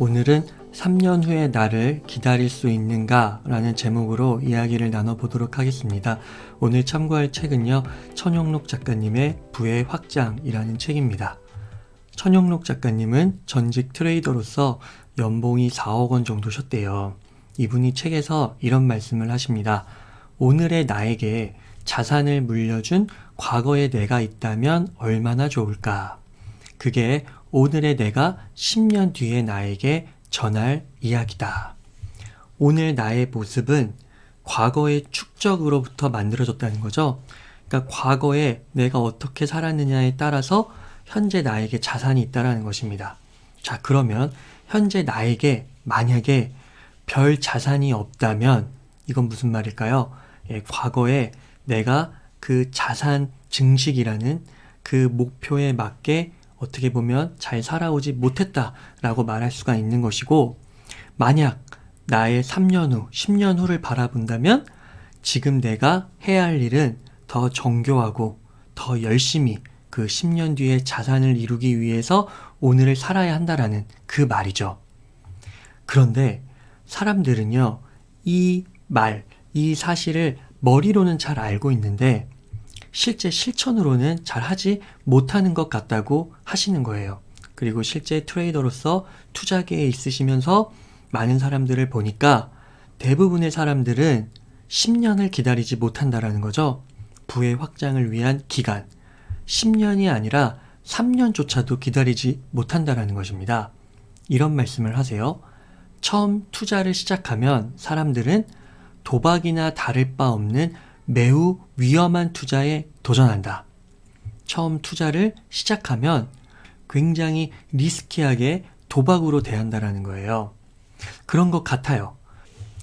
오늘은 3년 후의 나를 기다릴 수 있는가? 라는 제목으로 이야기를 나눠보도록 하겠습니다. 오늘 참고할 책은요, 천용록 작가님의 부의 확장이라는 책입니다. 천용록 작가님은 전직 트레이더로서 연봉이 4억 원 정도 셨대요. 이분이 책에서 이런 말씀을 하십니다. 오늘의 나에게 자산을 물려준 과거의 내가 있다면 얼마나 좋을까? 그게 오늘의 내가 10년 뒤의 나에게 전할 이야기다. 오늘 나의 모습은 과거의 축적으로부터 만들어졌다는 거죠. 그러니까 과거에 내가 어떻게 살았느냐에 따라서 현재 나에게 자산이 있다는 것입니다. 자, 그러면 현재 나에게 만약에 별 자산이 없다면 이건 무슨 말일까요? 과거에 내가 그 자산 증식이라는 그 목표에 맞게 어떻게 보면 잘 살아오지 못했다라고 말할 수가 있는 것이고, 만약 나의 3년 후, 10년 후를 바라본다면 지금 내가 해야 할 일은 더 정교하고 더 열심히 그 10년 뒤에 자산을 이루기 위해서 오늘을 살아야 한다라는 그 말이죠. 그런데 사람들은요, 이 사실을 머리로는 잘 알고 있는데 실제 실천으로는 잘 하지 못하는 것 같다고 하시는 거예요. 그리고 실제 트레이더로서 투자계에 있으시면서 많은 사람들을 보니까 대부분의 사람들은 10년을 기다리지 못한다라는 거죠. 부의 확장을 위한 기간, 10년이 아니라 3년조차도 기다리지 못한다라는 것입니다. 이런 말씀을 하세요. 처음 투자를 시작하면 사람들은 도박이나 다를 바 없는 매우 위험한 투자에 도전한다. 처음 투자를 시작하면 굉장히 리스키하게 도박으로 대한다라는 거예요. 그런 것 같아요.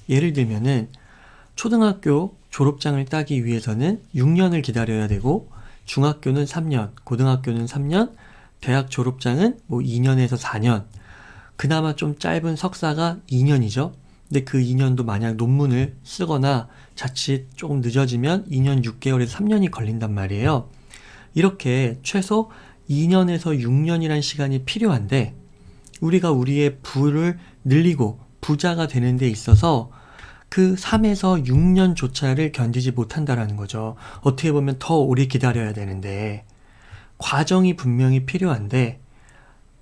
예를 들면은 초등학교 졸업장을 따기 위해서는 6년을 기다려야 되고, 중학교는 3년, 고등학교는 3년, 대학 졸업장은 2년에서 4년, 그나마 좀 짧은 석사가 2년이죠. 근데 그 2년도 만약 논문을 쓰거나 자칫 조금 늦어지면 2년 6개월에서 3년이 걸린단 말이에요. 이렇게 최소 2년에서 6년이란 시간이 필요한데, 우리가 우리의 부를 늘리고 부자가 되는 데 있어서 그 3에서 6년조차를 견디지 못한다라는 거죠. 어떻게 보면 더 오래 기다려야 되는데, 과정이 분명히 필요한데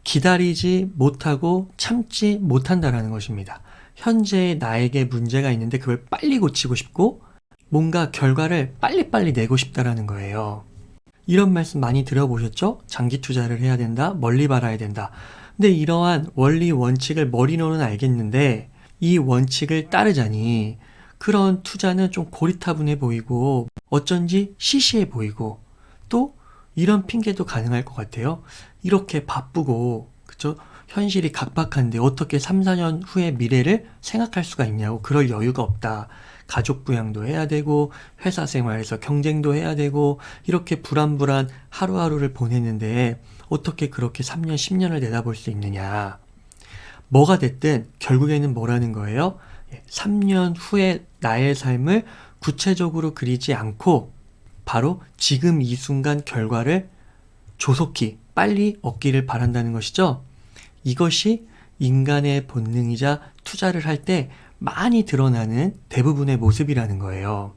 기다리지 못하고 참지 못한다라는 것입니다. 현재의 나에게 문제가 있는데 그걸 빨리 고치고 싶고 뭔가 결과를 빨리빨리 내고 싶다라는 거예요. 이런 말씀 많이 들어보셨죠? 장기 투자를 해야 된다, 멀리 바라야 된다. 근데 이러한 원리 원칙을 머리로는 알겠는데 이 원칙을 따르자니 그런 투자는 좀 고리타분해 보이고 어쩐지 시시해 보이고, 또 이런 핑계도 가능할 것 같아요. 이렇게 바쁘고, 그쵸? 현실이 각박한데 어떻게 3, 4년 후의 미래를 생각할 수가 있냐고. 그럴 여유가 없다. 가족 부양도 해야 되고 회사 생활에서 경쟁도 해야 되고 이렇게 불안불안 하루하루를 보내는데 어떻게 그렇게 3년, 10년을 내다볼 수 있느냐. 뭐가 됐든 결국에는 뭐라는 거예요? 3년 후의 나의 삶을 구체적으로 그리지 않고 바로 지금 이 순간 결과를 조속히 빨리 얻기를 바란다는 것이죠. 이것이 인간의 본능이자 투자를 할 때 많이 드러나는 대부분의 모습이라는 거예요.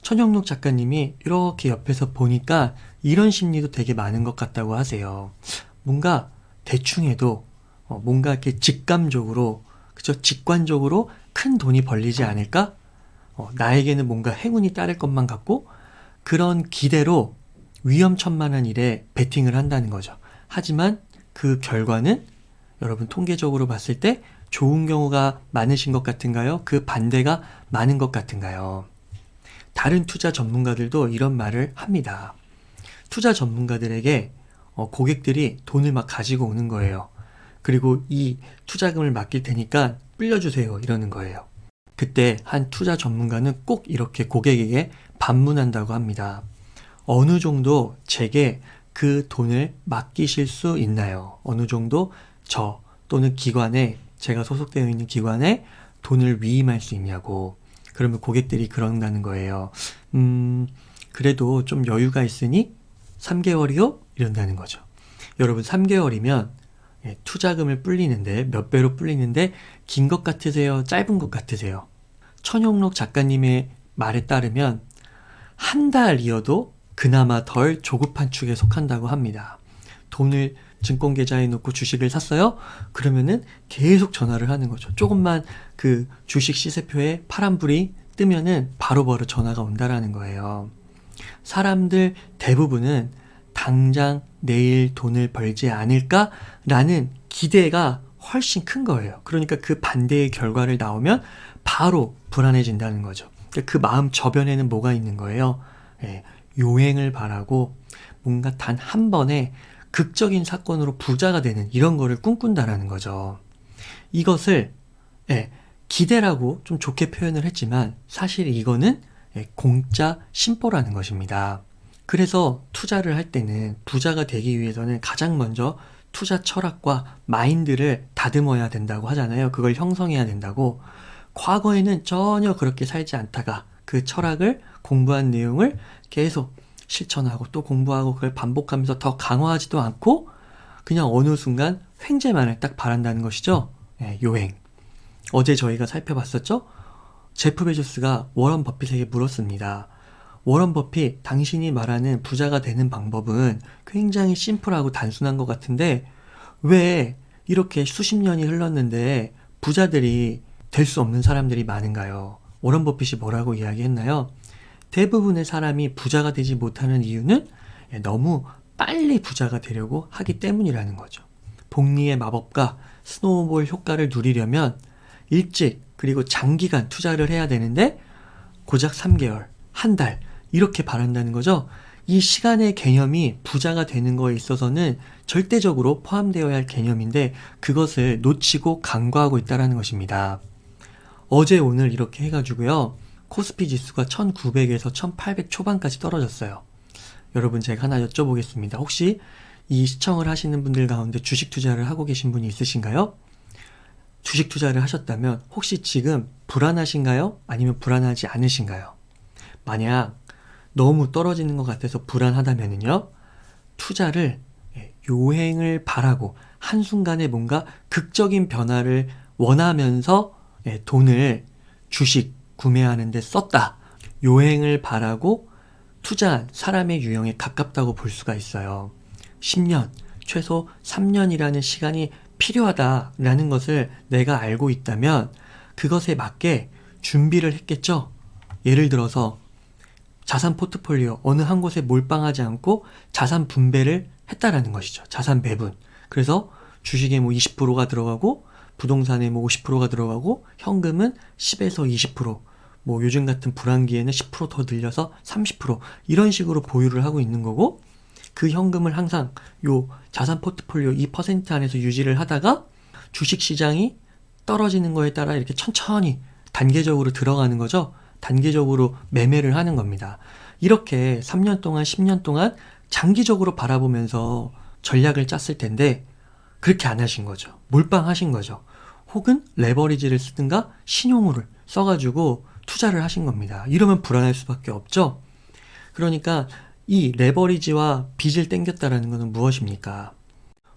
천영록 작가님이 이렇게 옆에서 보니까 이런 심리도 되게 많은 것 같다고 하세요. 뭔가 대충 해도 뭔가 이렇게 직감적으로, 그쵸? 직관적으로 큰 돈이 벌리지 않을까? 나에게는 뭔가 행운이 따를 것만 같고 그런 기대로 위험천만한 일에 베팅을 한다는 거죠. 하지만 그 결과는 여러분 통계적으로 봤을 때 좋은 경우가 많으신 것 같은가요? 그 반대가 많은 것 같은가요? 다른 투자 전문가들도 이런 말을 합니다. 투자 전문가들에게 고객들이 돈을 막 가지고 오는 거예요. 그리고 이 투자금을 맡길 테니까 불려주세요 이러는 거예요. 그때 한 투자 전문가는 꼭 이렇게 고객에게 반문한다고 합니다. 어느 정도 제게 그 돈을 맡기실 수 있나요? 어느 정도 저 또는 기관에, 제가 소속되어 있는 기관에 돈을 위임할 수 있냐고. 그러면 고객들이 그런다는 거예요. 그래도 좀 여유가 있으니 3개월이요? 이런다는 거죠. 여러분 3개월이면 투자금을 불리는데 몇 배로 불리는데 긴 것 같으세요? 짧은 것 같으세요? 천용록 작가님의 말에 따르면 한 달이어도 그나마 덜 조급한 축에 속한다고 합니다. 돈을 증권계좌에 넣고 주식을 샀어요? 그러면은 계속 전화를 하는 거죠. 조금만 그 주식 시세표에 파란불이 뜨면은 바로바로 전화가 온다라는 거예요. 사람들 대부분은 당장 내일 돈을 벌지 않을까라는 기대가 훨씬 큰 거예요. 그러니까 그 반대의 결과를 나오면 바로 불안해진다는 거죠. 그 마음 저변에는 뭐가 있는 거예요? 요행을 바라고 뭔가 단 한 번에 극적인 사건으로 부자가 되는 이런 거를 꿈꾼다라는 거죠. 이것을 기대라고 좀 좋게 표현을 했지만 사실 이거는 공짜 심보라는 것입니다. 그래서 투자를 할 때는 부자가 되기 위해서는 가장 먼저 투자 철학과 마인드를 다듬어야 된다고 하잖아요. 그걸 형성해야 된다고. 과거에는 전혀 그렇게 살지 않다가 그 철학을 공부한 내용을 계속 실천하고 또 공부하고 그걸 반복하면서 더 강화하지도 않고 그냥 어느 순간 횡재만을 딱 바란다는 것이죠. 요행. 어제 저희가 살펴봤었죠? 제프 베조스가 워런 버핏에게 물었습니다. 워런 버핏, 당신이 말하는 부자가 되는 방법은 굉장히 심플하고 단순한 것 같은데 왜 이렇게 수십 년이 흘렀는데 부자들이 될 수 없는 사람들이 많은가요? 워런 버핏이 뭐라고 이야기했나요? 대부분의 사람이 부자가 되지 못하는 이유는 너무 빨리 부자가 되려고 하기 때문이라는 거죠. 복리의 마법과 스노우볼 효과를 누리려면 일찍 그리고 장기간 투자를 해야 되는데 고작 3개월, 한 달 이렇게 바란다는 거죠. 이 시간의 개념이 부자가 되는 거에 있어서는 절대적으로 포함되어야 할 개념인데 그것을 놓치고 간과하고 있다는 것입니다. 어제 오늘 이렇게 해가지고요. 코스피 지수가 1900에서 1800 초반까지 떨어졌어요. 여러분 제가 하나 여쭤보겠습니다. 혹시 이 시청을 하시는 분들 가운데 주식 투자를 하고 계신 분이 있으신가요? 주식 투자를 하셨다면 혹시 지금 불안하신가요? 아니면 불안하지 않으신가요? 만약 너무 떨어지는 것 같아서 불안하다면요. 투자를 요행을 바라고 한순간에 뭔가 극적인 변화를 원하면서 돈을 주식 구매하는 데 썼다. 요행을 바라고 투자한 사람의 유형에 가깝다고 볼 수가 있어요. 10년, 최소 3년이라는 시간이 필요하다라는 것을 내가 알고 있다면 그것에 맞게 준비를 했겠죠. 예를 들어서 자산 포트폴리오 어느 한 곳에 몰빵하지 않고 자산 분배를 했다라는 것이죠. 자산 배분. 그래서 주식에 뭐 20%가 들어가고 부동산에 뭐 50%가 들어가고 현금은 10에서 20%, 뭐 요즘 같은 불황기에는 10% 더 늘려서 30% 이런 식으로 보유를 하고 있는 거고 그 현금을 항상 요 자산 포트폴리오 2% 안에서 유지를 하다가 주식 시장이 떨어지는 거에 따라 이렇게 천천히 단계적으로 들어가는 거죠. 단계적으로 매매를 하는 겁니다. 이렇게 3년 동안 10년 동안 장기적으로 바라보면서 전략을 짰을 텐데 그렇게 안 하신 거죠. 몰빵하신 거죠. 혹은 레버리지를 쓰든가 신용을 써가지고 투자를 하신 겁니다. 이러면 불안할 수밖에 없죠. 그러니까 이 레버리지와 빚을 땡겼다라는 것은 무엇입니까?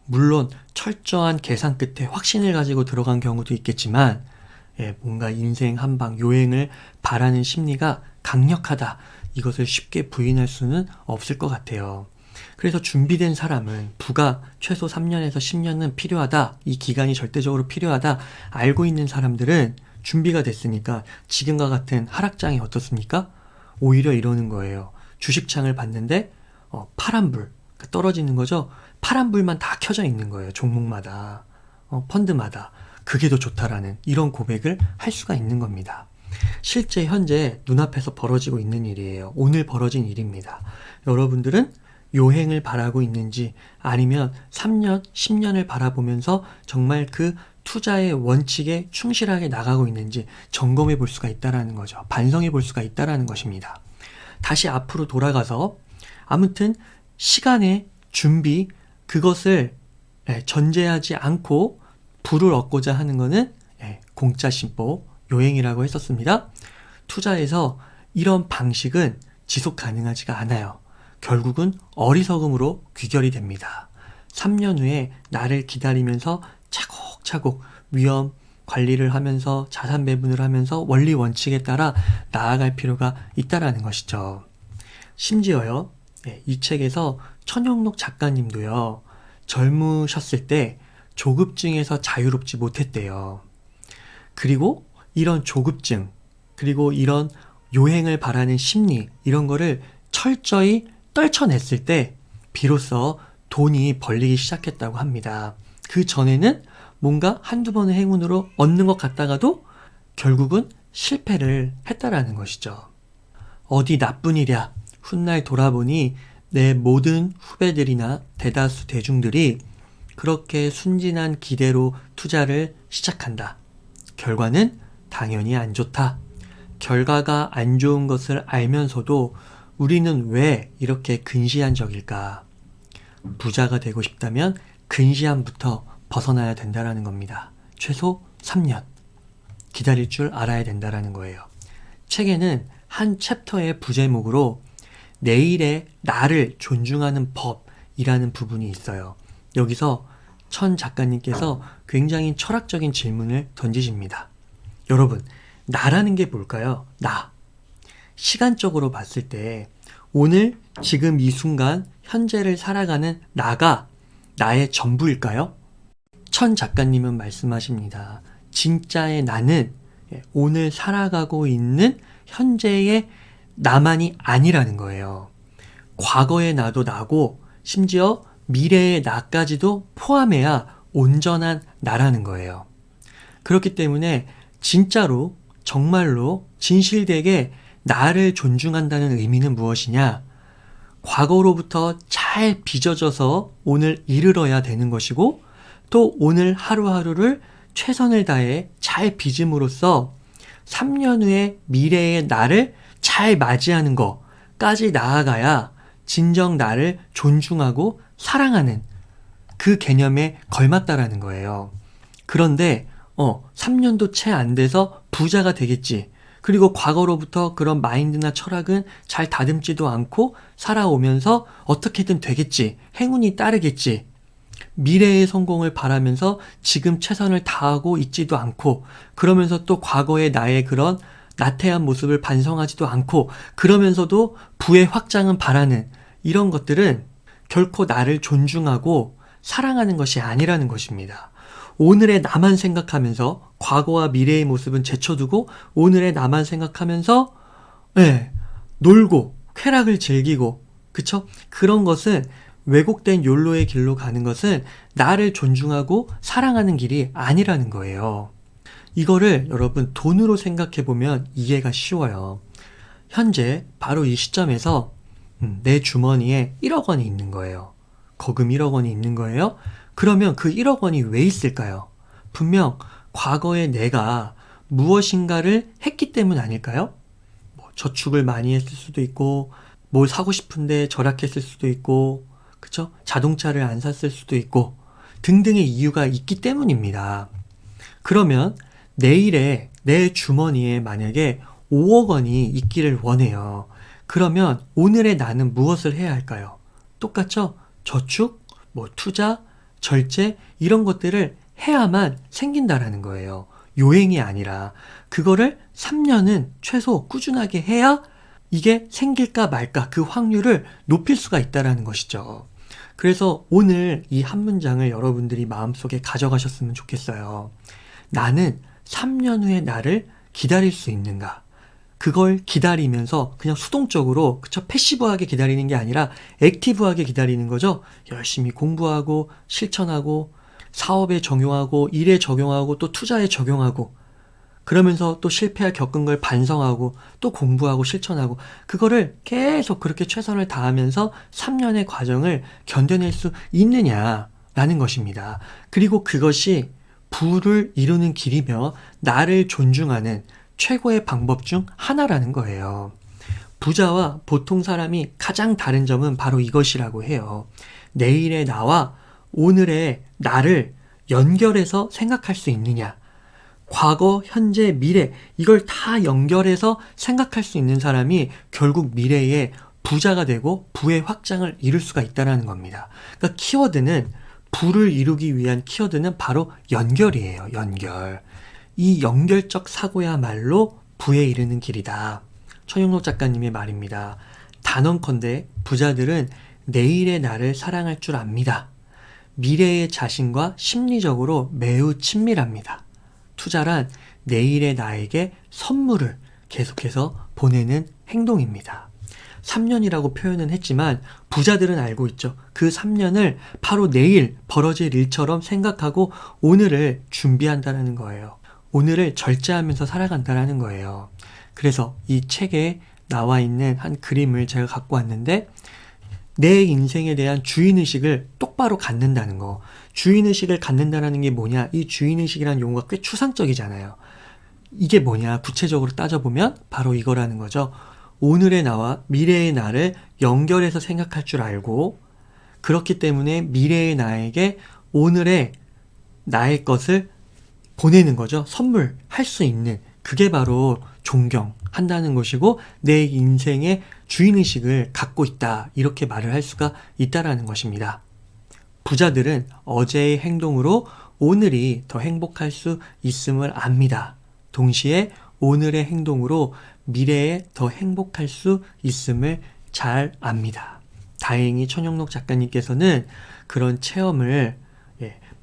물론 철저한 계산 끝에 확신을 가지고 들어간 경우도 있겠지만 뭔가 인생 한방 요행을 바라는 심리가 강력하다. 이것을 쉽게 부인할 수는 없을 것 같아요. 그래서 준비된 사람은 부가 최소 3년에서 10년은 필요하다. 이 기간이 절대적으로 필요하다. 알고 있는 사람들은 준비가 됐으니까 지금과 같은 하락장이 어떻습니까? 오히려 이러는 거예요. 주식창을 봤는데 파란불 떨어지는 거죠. 파란불만 다 켜져 있는 거예요. 종목마다 펀드마다. 그게 더 좋다라는 이런 고백을 할 수가 있는 겁니다. 실제 현재 눈앞에서 벌어지고 있는 일이에요. 오늘 벌어진 일입니다. 여러분들은 요행을 바라고 있는지 아니면 3년, 10년을 바라보면서 정말 그 투자의 원칙에 충실하게 나가고 있는지 점검해 볼 수가 있다는 거죠. 반성해 볼 수가 있다는 것입니다. 다시 앞으로 돌아가서 아무튼 시간의 준비 그것을 전제하지 않고 부를 얻고자 하는 것은 공짜 심보 요행이라고 했었습니다. 투자에서 이런 방식은 지속 가능하지가 않아요. 결국은 어리석음으로 귀결이 됩니다. 3년 후에 나를 기다리면서 차곡차곡 위험 관리를 하면서 자산 배분을 하면서 원리 원칙에 따라 나아갈 필요가 있다라는 것이죠. 심지어요, 이 책에서 천영록 작가님도요, 젊으셨을 때 조급증에서 자유롭지 못했대요. 그리고 이런 조급증, 그리고 이런 요행을 바라는 심리, 이런 거를 철저히 떨쳐냈을 때 비로소 돈이 벌리기 시작했다고 합니다. 그 전에는 뭔가 한두 번의 행운으로 얻는 것 같다가도 결국은 실패를 했다라는 것이죠. 어디 나쁜 일이야. 훗날 돌아보니 내 모든 후배들이나 대다수 대중들이 그렇게 순진한 기대로 투자를 시작한다. 결과는 당연히 안 좋다. 결과가 안 좋은 것을 알면서도 우리는 왜 이렇게 근시안적일까? 부자가 되고 싶다면 근시안부터 벗어나야 된다라는 겁니다. 최소 3년 기다릴 줄 알아야 된다라는 거예요. 책에는 한 챕터의 부제목으로 내일의 나를 존중하는 법이라는 부분이 있어요. 여기서 천 작가님께서 굉장히 철학적인 질문을 던지십니다. 여러분, 나라는 게 뭘까요? 나. 시간적으로 봤을 때 오늘 지금 이 순간 현재를 살아가는 나가 나의 전부일까요? 천 작가님은 말씀하십니다. 진짜의 나는 오늘 살아가고 있는 현재의 나만이 아니라는 거예요. 과거의 나도 나고 심지어 미래의 나까지도 포함해야 온전한 나라는 거예요. 그렇기 때문에 진짜로 정말로 진실되게 나를 존중한다는 의미는 무엇이냐? 과거로부터 잘 빚어져서 오늘 이르러야 되는 것이고 또 오늘 하루하루를 최선을 다해 잘 빚음으로써 3년 후에 미래의 나를 잘 맞이하는 것까지 나아가야 진정 나를 존중하고 사랑하는 그 개념에 걸맞다라는 거예요. 그런데 3년도 채 안 돼서 부자가 되겠지. 그리고 과거로부터 그런 마인드나 철학은 잘 다듬지도 않고 살아오면서 어떻게든 되겠지. 행운이 따르겠지. 미래의 성공을 바라면서 지금 최선을 다하고 있지도 않고 그러면서 또 과거의 나의 그런 나태한 모습을 반성하지도 않고 그러면서도 부의 확장은 바라는 이런 것들은 결코 나를 존중하고 사랑하는 것이 아니라는 것입니다. 오늘의 나만 생각하면서 과거와 미래의 모습은 제쳐두고 오늘의 나만 생각하면서 놀고 쾌락을 즐기고 그쵸? 그런 것은 왜곡된 욜로의 길로 가는 것은 나를 존중하고 사랑하는 길이 아니라는 거예요. 이거를 여러분 돈으로 생각해보면 이해가 쉬워요. 현재 바로 이 시점에서 내 주머니에 1억 원이 있는 거예요. 거금 1억 원이 있는 거예요. 그러면 그 1억 원이 왜 있을까요? 분명 과거에 내가 무엇인가를 했기 때문 아닐까요? 저축을 많이 했을 수도 있고 뭘 사고 싶은데 절약했을 수도 있고 그쵸? 자동차를 안 샀을 수도 있고 등등의 이유가 있기 때문입니다. 그러면 내일에 내 주머니에 만약에 5억 원이 있기를 원해요. 그러면 오늘의 나는 무엇을 해야 할까요? 똑같죠? 저축, 투자, 절제 이런 것들을 해야만 생긴다라는 거예요. 요행이 아니라 그거를 3년은 최소 꾸준하게 해야 이게 생길까 말까 그 확률을 높일 수가 있다라는 것이죠. 그래서 오늘 이 한 문장을 여러분들이 마음속에 가져가셨으면 좋겠어요. 나는 3년 후에 나를 기다릴 수 있는가? 그걸 기다리면서 그냥 수동적으로 그쵸? 패시브하게 기다리는 게 아니라 액티브하게 기다리는 거죠. 열심히 공부하고 실천하고 사업에 적용하고 일에 적용하고 또 투자에 적용하고 그러면서 또 실패할 겪은 걸 반성하고 또 공부하고 실천하고 그거를 계속 그렇게 최선을 다하면서 3년의 과정을 견뎌낼 수 있느냐라는 것입니다. 그리고 그것이 부를 이루는 길이며 나를 존중하는 최고의 방법 중 하나라는 거예요. 부자와 보통 사람이 가장 다른 점은 바로 이것이라고 해요. 내일의 나와 오늘의 나를 연결해서 생각할 수 있느냐. 과거, 현재, 미래 이걸 다 연결해서 생각할 수 있는 사람이 결국 미래에 부자가 되고 부의 확장을 이룰 수가 있다는 겁니다. 그러니까 키워드는 부를 이루기 위한 키워드는 바로 연결이에요. 연결. 이 연결적 사고야말로 부에 이르는 길이다. 천영록 작가님의 말입니다. 단언컨대 부자들은 내일의 나를 사랑할 줄 압니다. 미래의 자신과 심리적으로 매우 친밀합니다. 투자란 내일의 나에게 선물을 계속해서 보내는 행동입니다. 3년이라고 표현은 했지만 부자들은 알고 있죠. 그 3년을 바로 내일 벌어질 일처럼 생각하고 오늘을 준비한다는 거예요. 오늘을 절제하면서 살아간다는 거예요. 그래서 이 책에 나와 있는 한 그림을 제가 갖고 왔는데 내 인생에 대한 주인의식을 똑바로 갖는다는 거. 주인의식을 갖는다는 게 뭐냐? 이 주인의식이라는 용어가 꽤 추상적이잖아요. 이게 뭐냐? 구체적으로 따져보면 바로 이거라는 거죠. 오늘의 나와 미래의 나를 연결해서 생각할 줄 알고 그렇기 때문에 미래의 나에게 오늘의 나의 것을 보내는 거죠. 선물할 수 있는 그게 바로 존경한다는 것이고 내 인생의 주인의식을 갖고 있다 이렇게 말을 할 수가 있다라는 것입니다. 부자들은 어제의 행동으로 오늘이 더 행복할 수 있음을 압니다. 동시에 오늘의 행동으로 미래에 더 행복할 수 있음을 잘 압니다. 다행히 천영록 작가님께서는 그런 체험을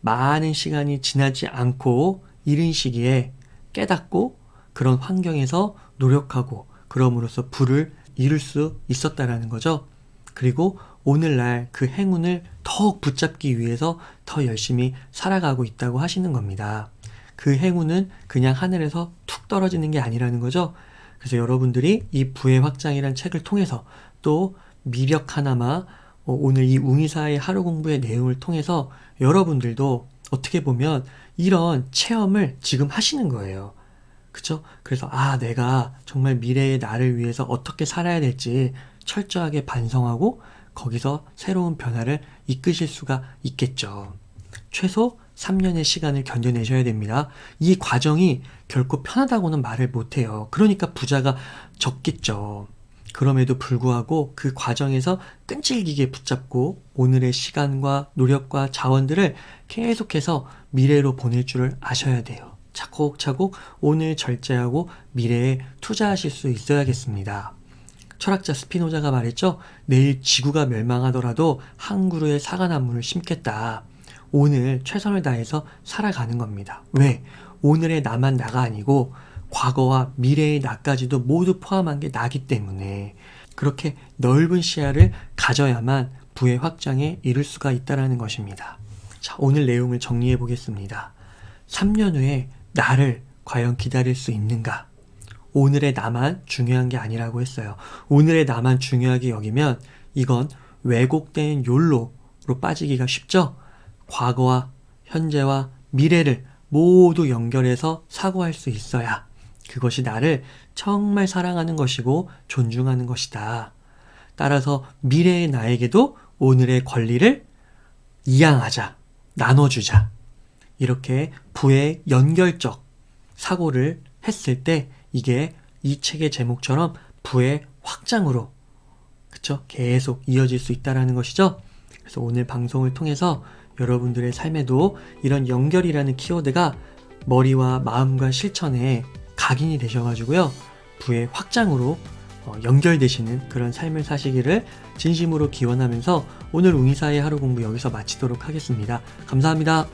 많은 시간이 지나지 않고 이른 시기에 깨닫고 그런 환경에서 노력하고 그럼으로써 부를 이룰 수 있었다라는 거죠. 그리고 오늘날 그 행운을 더욱 붙잡기 위해서 더 열심히 살아가고 있다고 하시는 겁니다. 그 행운은 그냥 하늘에서 툭 떨어지는 게 아니라는 거죠. 그래서 여러분들이 이 부의 확장이란 책을 통해서 또 미력 하나마 오늘 이 웅이사의 하루 공부의 내용을 통해서 여러분들도 어떻게 보면 이런 체험을 지금 하시는 거예요. 그쵸? 그래서 내가 정말 미래의 나를 위해서 어떻게 살아야 될지 철저하게 반성하고 거기서 새로운 변화를 이끄실 수가 있겠죠. 최소 3년의 시간을 견뎌내셔야 됩니다. 이 과정이 결코 편하다고는 말을 못해요. 그러니까 부자가 적겠죠. 그럼에도 불구하고 그 과정에서 끈질기게 붙잡고 오늘의 시간과 노력과 자원들을 계속해서 미래로 보낼 줄을 아셔야 돼요. 차곡차곡 오늘 절제하고 미래에 투자하실 수 있어야겠습니다. 철학자 스피노자가 말했죠. 내일 지구가 멸망하더라도 한 그루의 사과나무를 심겠다. 오늘 최선을 다해서 살아가는 겁니다. 왜? 오늘의 나만 나가 아니고 과거와 미래의 나까지도 모두 포함한 게 나기 때문에 그렇게 넓은 시야를 가져야만 부의 확장에 이를 수가 있다는 것입니다. 자, 오늘 내용을 정리해 보겠습니다. 3년 후에 나를 과연 기다릴 수 있는가? 오늘의 나만 중요한 게 아니라고 했어요. 오늘의 나만 중요하게 여기면 이건 왜곡된 욜로로 빠지기가 쉽죠? 과거와 현재와 미래를 모두 연결해서 사고할 수 있어야 그것이 나를 정말 사랑하는 것이고 존중하는 것이다. 따라서 미래의 나에게도 오늘의 권리를 이양하자, 나눠주자. 이렇게 부의 연결적 사고를 했을 때 이게 이 책의 제목처럼 부의 확장으로 그쵸? 계속 이어질 수 있다는 것이죠. 그래서 오늘 방송을 통해서 여러분들의 삶에도 이런 연결이라는 키워드가 머리와 마음과 실천에 각인이 되셔가지고요. 부의 확장으로 연결되시는 그런 삶을 사시기를 진심으로 기원하면서 오늘 웅이사의 하루 공부 여기서 마치도록 하겠습니다. 감사합니다.